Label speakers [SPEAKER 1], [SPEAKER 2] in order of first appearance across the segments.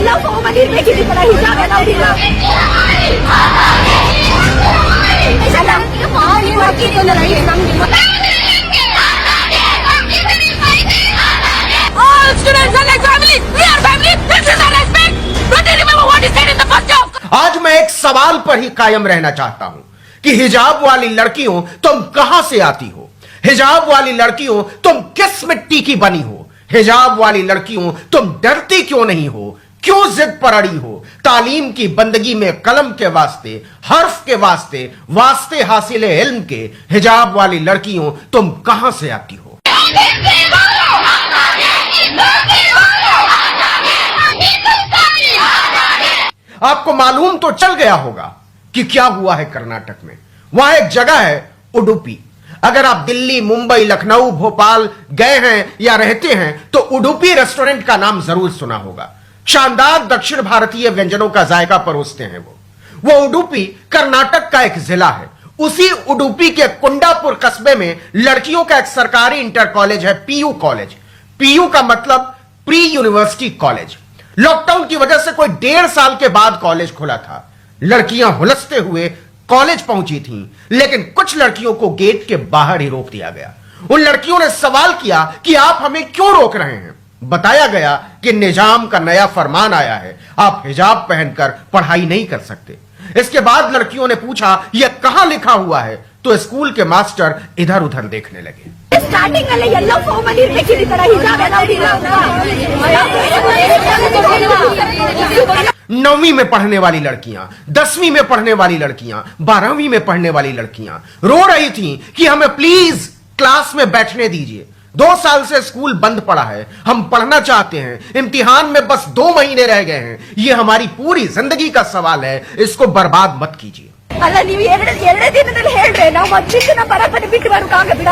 [SPEAKER 1] ಎಲ್ಲ ಫಾರ್ಮಲ್ಲಿ ಇರಬೇಕಿದೆ ತರ ಹಿಜಾಬ್ ಎಲ್ಲ ಇಲ್ಲ ಇದೆಲ್ಲ ಮಾಡಿ ಹಾಕಿದ್ರಲ್ಲ ರೈಟ್ ನಮಗೆ all students are like family we are family this is our respect don't you remember what he said in the first job
[SPEAKER 2] आज मैं एक सवाल पर ही कायम रहना चाहता हूं कि हिजाब वाली लड़कियों तुम कहां से आती हो हिजाब वाली लड़कियों तुम किस मिट्टी की बनी हो हिजाब वाली लड़कियों तुम डरती क्यों नहीं हो क्यों जिद पर अड़ी हो तालीम की बंदगी में कलम के वास्ते हर्फ के वास्ते वास्ते हासिल इल्म के हिजाब वाली लड़कियों तुम कहां से आती हो आपको मालूम तो चल गया होगा कि क्या हुआ है कर्नाटक में वहां एक जगह है उडुपी अगर आप दिल्ली मुंबई लखनऊ भोपाल गए हैं या रहते हैं तो उडुपी रेस्टोरेंट का नाम जरूर सुना होगा शानदार दक्षिण भारतीय व्यंजनों का जायका परोसते हैं वो उडुपी कर्नाटक का एक जिला है उसी उडुपी के कुंडापुर कस्बे में लड़कियों का एक सरकारी इंटर कॉलेज है पीयू कॉलेज पीयू का मतलब प्री यूनिवर्सिटी कॉलेज लॉकडाउन की वजह से कोई 1.5 साल के बाद कॉलेज खुला था लड़कियां हुलसते हुए कॉलेज पहुंची थीं लेकिन कुछ लड़कियों को गेट के बाहर ही रोक दिया गया उन लड़कियों ने सवाल किया कि आप हमें क्यों रोक रहे हैं बताया गया कि निजाम का नया फरमान आया है आप हिजाब पहनकर पढ़ाई नहीं कर सकते इसके बाद लड़कियों ने पूछा यह कहां लिखा हुआ है तो स्कूल के मास्टर इधर उधर देखने लगे
[SPEAKER 1] ಸ್ಟಾರ್ಟಿಂಗ್ ಅಲ್ಲಿ ಎಲ್ಲ ಫಾರ್ಮಲ್ಲಿ ಇರಬೇಕಿದೆ ತರ ಹಿಜಾಬ್ ಎಲ್ಲ ಇಲ್ಲ
[SPEAKER 2] 9वीं में पढ़ने वाली लड़कियां 10वीं में पढ़ने वाली लड़कियां 12वीं में पढ़ने वाली लड़कियां रो रही थीं कि हमें प्लीज क्लास में बैठने दीजिए 2 साल से स्कूल बंद पड़ा है हम पढ़ना चाहते हैं इम्तिहान में बस 2 महीने रह गए हैं यह हमारी पूरी जिंदगी का सवाल है इसको बर्बाद मत कीजिए
[SPEAKER 1] ಅಲ್ಲ ನೀವು ಎರಡೇ ದಿನದಲ್ಲಿ ಹೇಳ್ರೆ ನಾವು ಮಧ್ಯ ಬರಪಟ್ಟು ಬಿಟ್ಟು ಬರೋಕಾಗ ಬಿಡ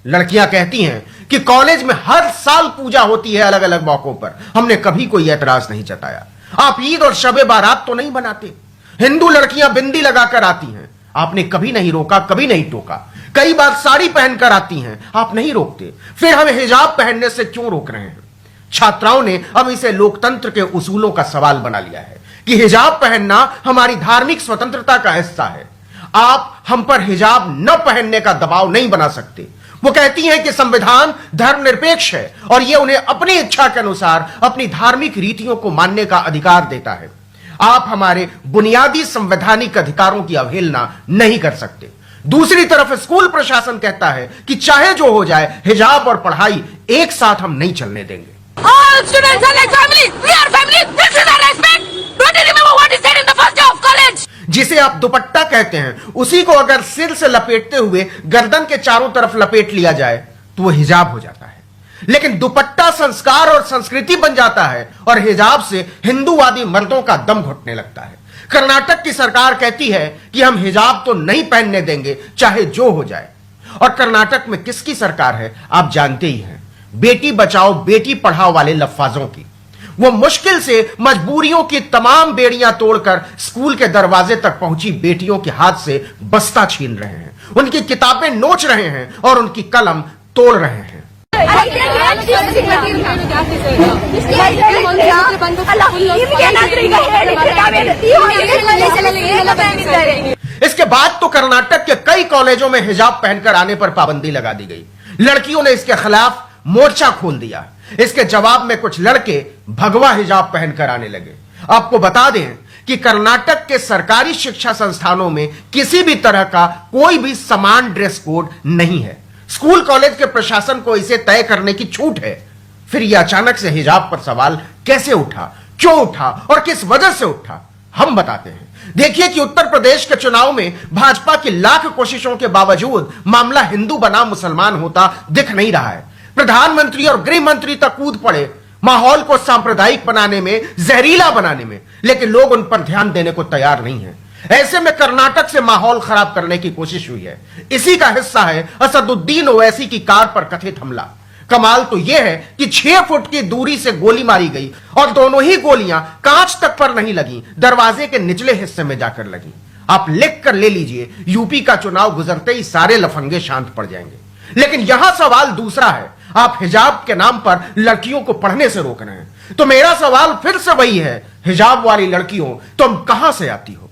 [SPEAKER 2] लड़कियां कहती हैं कि कॉलेज में हर साल पूजा होती है अलग अलग मौकों पर हमने कभी कोई ऐतराज नहीं जताया आप ईद और शबे बारात तो नहीं बनाते हिंदू लड़कियां बिंदी लगाकर आती हैं आपने कभी नहीं रोका कभी नहीं टोका कई बार साड़ी पहनकर आती हैं आप नहीं रोकते फिर हमें हिजाब पहनने से क्यों रोक रहे हैं छात्राओं ने अब इसे लोकतंत्र के उसूलों का सवाल बना लिया है कि हिजाब पहनना हमारी धार्मिक स्वतंत्रता का हिस्सा है आप हम पर हिजाब न पहनने का दबाव नहीं बना सकते वो कहती हैं कि संविधान धर्मनिरपेक्ष है और यह उन्हें अपनी इच्छा के अनुसार अपनी धार्मिक रीतियों को मानने का अधिकार देता है आप हमारे बुनियादी संवैधानिक अधिकारों की अवहेलना नहीं कर सकते दूसरी तरफ स्कूल प्रशासन कहता है कि चाहे जो हो जाए हिजाब और पढ़ाई एक साथ हम नहीं चलने देंगे
[SPEAKER 1] All students are like family. We are family. This is our respect. Don't you remember what he said in the first day of college?
[SPEAKER 2] जिसे आप दुपट्टा कहते हैं उसी को अगर सिर से लपेटते हुए गर्दन के चारों तरफ लपेट लिया जाए तो वो हिजाब हो जाता है लेकिन दुपट्टा संस्कार और संस्कृति बन जाता है और हिजाब से हिंदूवादी मर्दों का दम घुटने लगता है कर्नाटक की सरकार कहती है कि हम हिजाब तो नहीं पहनने देंगे चाहे जो हो जाए और कर्नाटक में किसकी सरकार है आप जानते ही हैं बेटी बचाओ बेटी पढ़ाओ वाले लफ्फाजों की वो मुश्किल से मजबूरियों की तमाम बेड़ियां तोड़कर स्कूल के दरवाजे तक पहुंची बेटियों के हाथ से बस्ता छीन रहे हैं उनकी किताबें नोच रहे हैं और उनकी कलम तोड़ रहे हैं इसके बाद तो कर्नाटक के कई कॉलेजों में हिजाब पहनकर आने पर पाबंदी लगा दी गई लड़कियों ने इसके खिलाफ मोर्चा खोल दिया इसके जवाब में कुछ लड़के भगवा हिजाब पहनकर आने लगे आपको बता दें कि कर्नाटक के सरकारी शिक्षा संस्थानों में किसी भी तरह का कोई भी समान ड्रेस कोड नहीं है स्कूल कॉलेज के प्रशासन को इसे तय करने की छूट है फिर यह अचानक से हिजाब पर सवाल कैसे उठा क्यों उठा और किस वजह से उठा हम बताते हैं देखिए कि उत्तर प्रदेश के चुनाव में भाजपा की लाख कोशिशों के बावजूद मामला हिंदू बनाम मुसलमान होता दिख नहीं रहा है प्रधानमंत्री और गृह मंत्री तक कूद पड़े माहौल को सांप्रदायिक बनाने में जहरीला बनाने में लेकिन लोग उन पर ध्यान देने को तैयार नहीं है ऐसे में कर्नाटक से माहौल खराब करने की कोशिश हुई है इसी का हिस्सा है असदुद्दीन ओवैसी की कार पर कथित हमला कमाल तो यह है कि 6 फुट की दूरी से गोली मारी गई और दोनों ही गोलियां कांच तक पर नहीं लगी दरवाजे के निचले हिस्से में जाकर लगी आप लिख कर ले लीजिए, यूपी का चुनाव गुजरते ही सारे लफंगे शांत पड़ जाएंगे। लेकिन यहां सवाल दूसरा है, आप हिजाब के नाम पर लड़कियों को पढ़ने से रोक रहे हैं। तो मेरा सवाल फिर से वही है, हिजाब वाली लड़कियों तुम कहां से आती हो?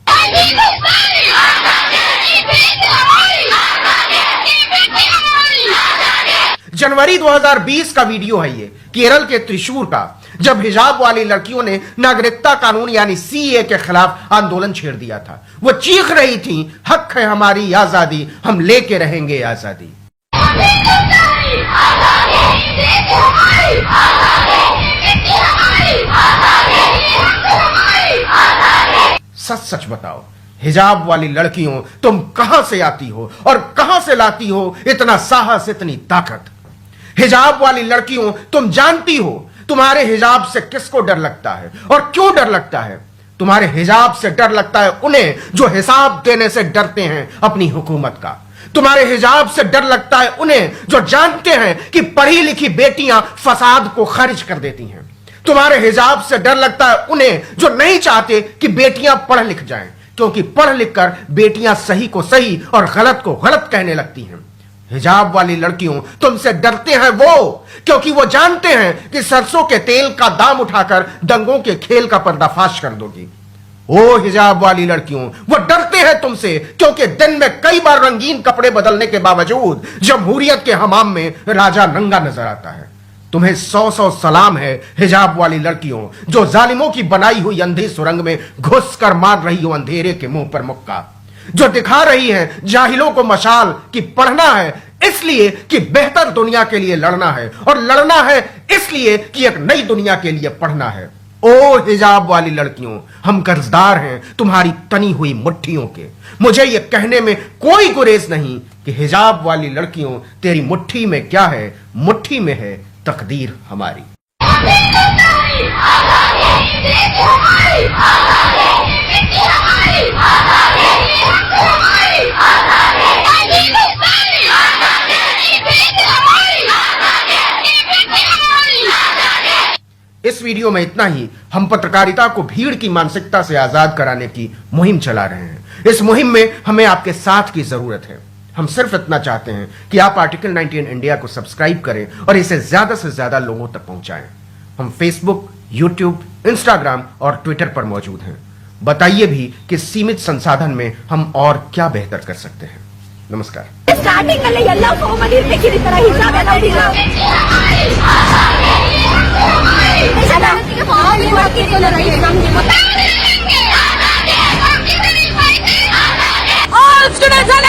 [SPEAKER 2] जनवरी 2020 का वीडियो है ये, केरल के त्रिशूर का, जब हिजाब वाली लड़कियों ने नागरिकता कानून यानी सीए के खिलाफ आंदोलन छेड़ दिया था। वो चीख रही थी, हक है हमारी आजादी, हम लेके रहेंगे आजादी। सच सच बताओ, हिजाब वाली लड़कियों तुम कहां से आती हो और कहां से लाती हो इतना साहस, इतनी ताकत? हिजाब वाली लड़कियों तुम जानती हो तुम्हारे हिजाब से किसको डर लगता है और क्यों डर लगता है? तुम्हारे हिजाब से डर लगता है उन्हें जो हिसाब देने से डरते हैं अपनी हुकूमत का। तुम्हारे हिजाब से डर लगता है उन्हें जो जानते हैं कि पढ़ी लिखी बेटियां फसाद को खारिज कर देती हैं। तुम्हारे हिजाब से डर लगता है उन्हें जो नहीं चाहते कि बेटियां पढ़ लिख जाएं, क्योंकि पढ़ लिख कर बेटियां सही को सही और गलत को गलत कहने लगती हैं। हिजाब वाली लड़कियों तुमसे डरते हैं वो, क्योंकि वो जानते हैं कि सरसों के तेल का दाम उठाकर दंगों के खेल का पर्दाफाश कर दोगी। ओ हिजाब वाली लड़कियों, वो डरते हैं तुमसे क्योंकि दिन में कई बार रंगीन कपड़े बदलने के बावजूद जमहूरियत के हमाम में राजा नंगा नजर आता है। तुम्हें 100 सलाम है हिजाब वाली लड़कियों, जो जालिमों की बनाई हुई अंधी सुरंग में घुस कर मार रही हो अंधेरे के मुंह पर मुक्का, जो दिखा रही है जाहिलों को मशाल कि पढ़ना है इसलिए कि बेहतर दुनिया के लिए लड़ना है, और लड़ना है इसलिए कि एक नई दुनिया के लिए पढ़ना है। ओ हिजाब वाली लड़कियों, हम कर्जदार हैं तुम्हारी तनी हुई मुट्ठियों के। मुझे यह कहने में कोई गुरेज नहीं कि हिजाब वाली लड़कियों, तेरी मुट्ठी में क्या है? मुट्ठी में है तकदीर हमारी। इस वीडियो में इतना ही। हम पत्रकारिता को भीड़ की मानसिकता से आजाद कराने की मुहिम चला रहे हैं। इस मुहिम में हमें आपके साथ की जरूरत है। हम सिर्फ इतना चाहते हैं कि आप आर्टिकल 19 इंडिया को सब्सक्राइब करें और इसे ज्यादा से ज्यादा लोगों तक पहुंचाएं। हम फेसबुक, यूट्यूब, इंस्टाग्राम और ट्विटर पर मौजूद हैं। बताइए भी कि सीमित संसाधन में हम और क्या बेहतर कर सकते हैं। नमस्कार।
[SPEAKER 3] ಸ್ಟಾರ್ಟಿಂಗ್ ಅಲ್ಲಿ ಎಲ್ಲ ಕಾಮನ್ ಇರ್ಬೇಕಿದೆ ತರ ಹಿಸಾಬ್ ಎಲ್ಲ ಹೊಡಿಲ್ಲ
[SPEAKER 1] All students are